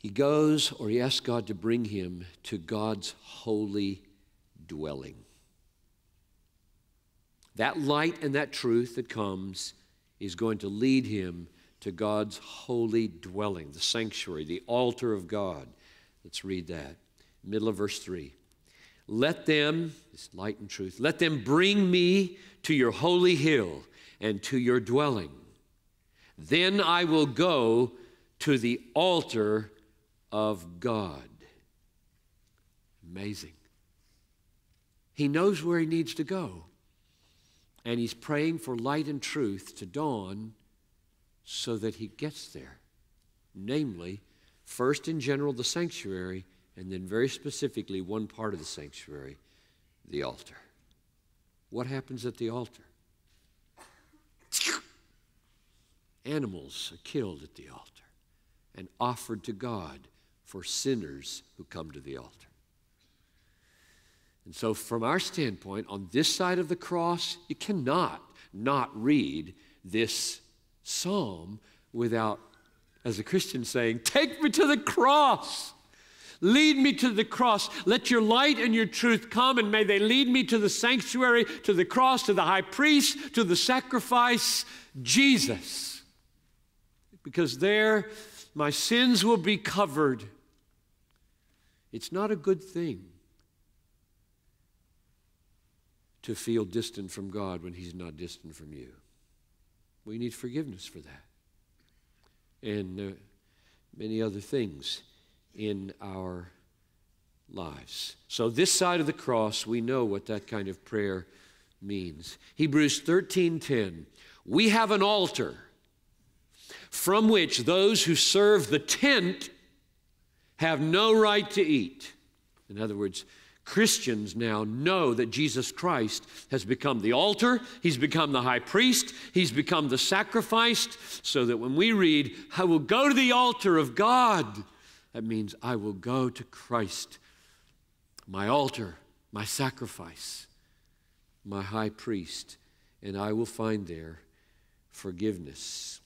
he goes, or he asks God to bring him to God's holy dwelling. That light and that truth that comes is going to lead him to God's holy dwelling, the sanctuary, the altar of God. Let's read that. Middle of verse 3. Let them, this light and truth, let them bring me to your holy hill and to your dwelling. Then I will go to the altar of God. Amazing. He knows where he needs to go. And he's praying for light and truth to dawn so that he gets there. Namely, first in general, the sanctuary, and then very specifically, one part of the sanctuary, the altar. What happens at the altar? Animals are killed at the altar and offered to God for sinners who come to the altar. And so from our standpoint, on this side of the cross, you cannot not read this psalm without, as a Christian, saying, take me to the cross. Lead me to the cross. Let your light and your truth come, and may they lead me to the sanctuary, to the cross, to the high priest, to the sacrifice, Jesus. Because there my sins will be covered. It's not a good thing to feel distant from God when he's not distant from you. We need forgiveness for that. And many other things in our lives. So this side of the cross, we know what that kind of prayer means. Hebrews 13:10, we have an altar from which those who serve the tent have no right to eat. In other words, Christians now know that Jesus Christ has become the altar, he's become the high priest, he's become the sacrificed, so that when we read, I will go to the altar of God, that means I will go to Christ, my altar, my sacrifice, my high priest, and I will find there forgiveness.